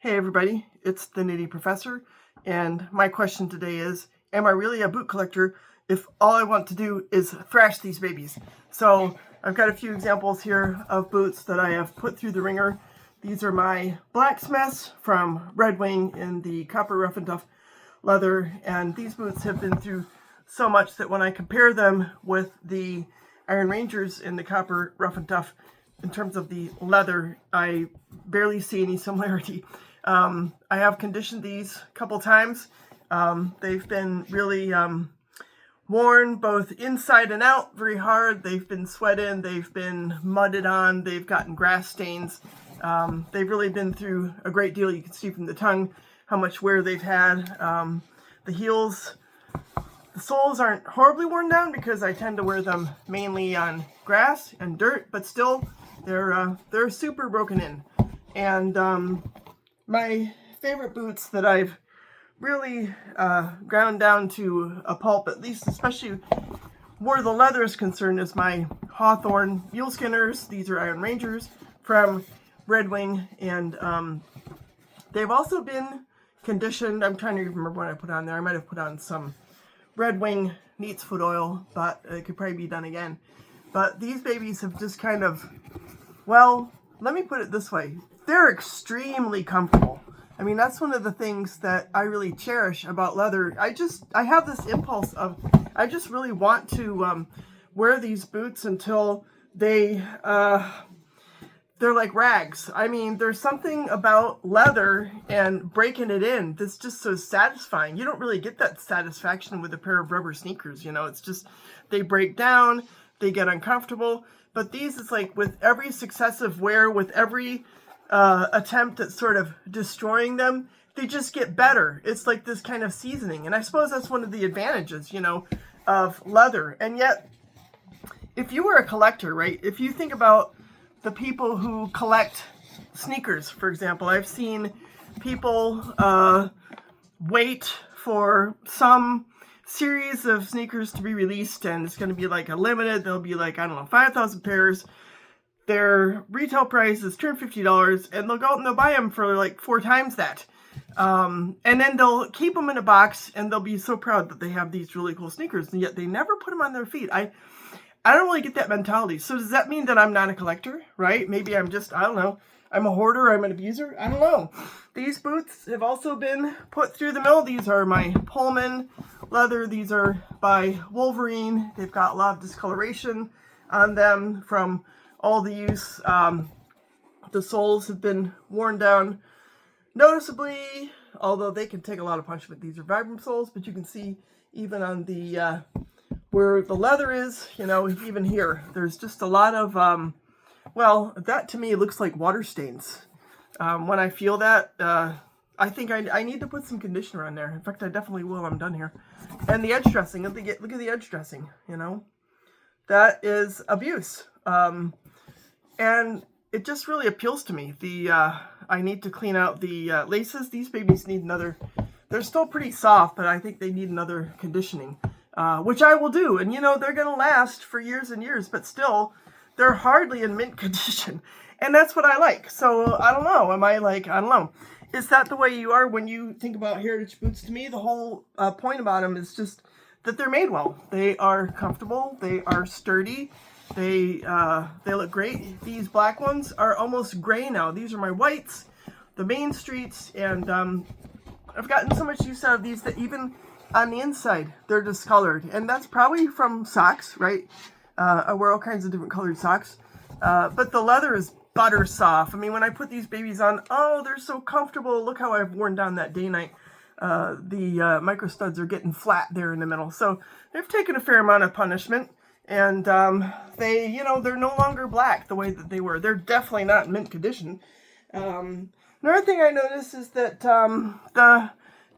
Hey everybody, it's the Nitty Professor, and my question today is, am I really a boot collector if all I want to do is thrash these babies? So I've got a few examples here of boots that I have put through the ringer. These are my blacksmiths from Red Wing in the copper rough and tough leather, and these boots have been through so much that when I compare them with the Iron Rangers in the copper rough and tough, in terms of the leather, I barely see any similarity. I have conditioned these a couple times. They've been really worn both inside and out very hard. They've been sweated, they've been mudded on, they've gotten grass stains. They've really been through a great deal. You can see from the tongue how much wear they've had. The heels, the soles aren't horribly worn down because I tend to wear them mainly on grass and dirt, but still they're super broken in. And my favorite boots that I've really ground down to a pulp, at least especially where the leather is concerned, is my Hawthorne Mule Skinners. These are Iron Rangers from Red Wing, and they've also been conditioned. I'm trying to remember what I put on there. I might have put on some Red Wing Neats foot oil, but it could probably be done again. But these babies have just kind of, well, let me put it this way. They're extremely comfortable. I mean, that's one of the things that I really cherish about leather. I have this impulse of, I just really want to wear these boots until they're like rags. I mean, there's something about leather and breaking it in that's just so satisfying. You don't really get that satisfaction with a pair of rubber sneakers, you know. It's just, they break down, they get uncomfortable. But these, it's like with every successive wear, with every attempt at sort of destroying them, they just get better. It's like this kind of seasoning. And I suppose that's one of the advantages, you know, of leather. And yet, if you were a collector, right, if you think about the people who collect sneakers, for example, I've seen people wait for some series of sneakers to be released, and it's going to be like a limited. There'll be like, I don't know, 5,000 pairs. Their retail price is $250, and they'll go out and they'll buy them for like 4 times that. And then they'll keep them in a box, and they'll be so proud that they have these really cool sneakers, and yet they never put them on their feet. I don't really get that mentality. So does that mean that I'm not a collector, right? Maybe I'm just, I don't know, I'm a hoarder, I'm an abuser, I don't know. These boots have also been put through the mill. These are my Pullman leather. These are by Wolverine. They've got a lot of discoloration on them from all the use. The soles have been worn down noticeably, although they can take a lot of punishment. These are Vibram soles, but you can see even on the where the leather is, you know, even here, there's just a lot of, well, that to me looks like water stains. When I feel that, I think I need to put some conditioner on there. In fact, I definitely will. I'm done here. And the edge dressing, look at the edge dressing, you know, that is abuse. And it just really appeals to me. I need to clean out the laces. These babies need another, they're still pretty soft, but I think they need another conditioning. Which I will do, and you know, they're gonna last for years and years, but still, they're hardly in mint condition, and that's what I like. So, I don't know, am I like, I don't know, is that the way you are when you think about heritage boots? To me, the whole point about them is just that they're made well. They are comfortable, they are sturdy, they look great. These black ones are almost gray now. These are my whites, the Main Streets, and I've gotten so much use out of these that even on the inside, they're discolored. And that's probably from socks, right? I wear all kinds of different colored socks. But the leather is butter soft. I mean, when I put these babies on, oh, they're so comfortable. Look how I've worn down that day-night. The micro studs are getting flat there in the middle. So they've taken a fair amount of punishment. And they, you know, they're no longer black the way that they were. They're definitely not in mint condition. Another thing I noticed is that the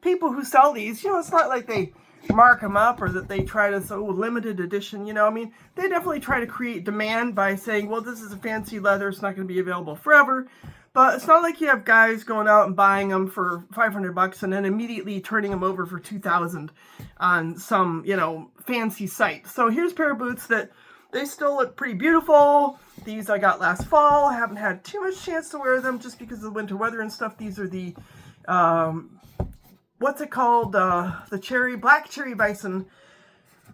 people who sell these, you know, it's not like they mark them up or that they try to, so limited edition, you know, I mean, they definitely try to create demand by saying, well, this is a fancy leather, it's not going to be available forever. But it's not like you have guys going out and buying them for $500 and then immediately turning them over for $2,000 on some, you know, fancy site. So here's a pair of boots that they still look pretty beautiful. These I got last fall. I haven't had too much chance to wear them just because of the winter weather and stuff. These are the, what's it called? The black cherry bison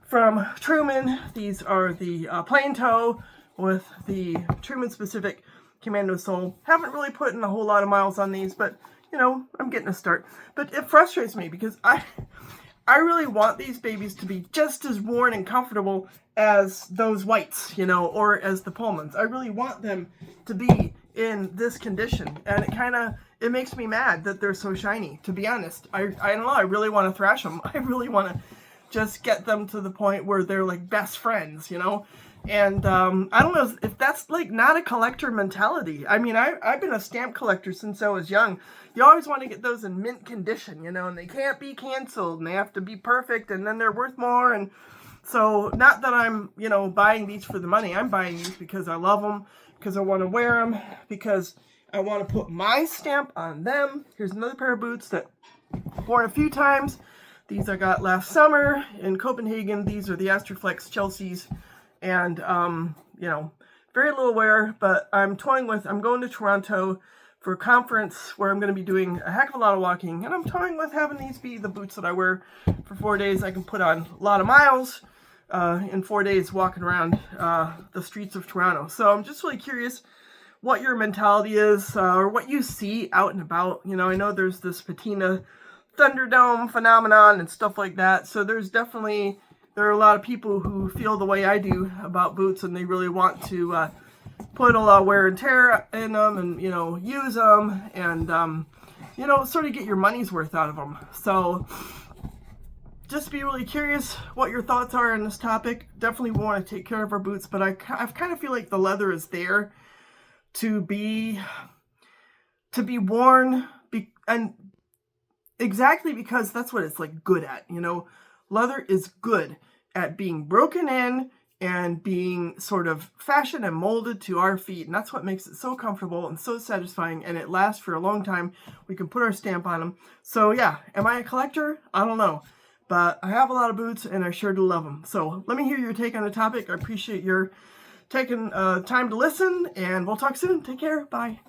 from Truman. These are the plain toe with the Truman specific commando sole. Haven't really put in a whole lot of miles on these, but you know, I'm getting a start. But it frustrates me because I really want these babies to be just as worn and comfortable as those whites, you know, or as the Pullmans. I really want them to be in this condition, and it makes me mad that they're so shiny, to be honest. I don't know, I really want to thrash them. I really want to just get them to the point where they're like best friends, you know? And I don't know if that's like not a collector mentality. I mean, I've been a stamp collector since I was young. You always want to get those in mint condition, you know, and they can't be canceled and they have to be perfect and then they're worth more. And so not that I'm, you know, buying these for the money. I'm buying these because I love them, because I want to wear them, because I want to put my stamp on them. Here's another pair of boots that I've worn a few times. These I got last summer in Copenhagen. These are the Astroflex Chelsea's. And, you know, very little wear, but I'm going to Toronto for a conference where I'm going to be doing a heck of a lot of walking, and I'm toying with having these be the boots that I wear for 4 days. I can put on a lot of miles in 4 days walking around the streets of Toronto. So I'm just really curious what your mentality is, or what you see out and about. You know, I know there's this patina Thunderdome phenomenon and stuff like that, so there are a lot of people who feel the way I do about boots, and they really want to put a lot of wear and tear in them, and, you know, use them, and, you know, sort of get your money's worth out of them. So just be really curious what your thoughts are on this topic. Definitely want to take care of our boots, but I kind of feel like the leather is there to be worn, and exactly because that's what it's like good at, you know. Leather is good at being broken in and being sort of fashioned and molded to our feet. And that's what makes it so comfortable and so satisfying. And it lasts for a long time. We can put our stamp on them. So yeah, am I a collector? I don't know. But I have a lot of boots and I sure do love them. So let me hear your take on the topic. I appreciate your taking time to listen. And we'll talk soon. Take care. Bye.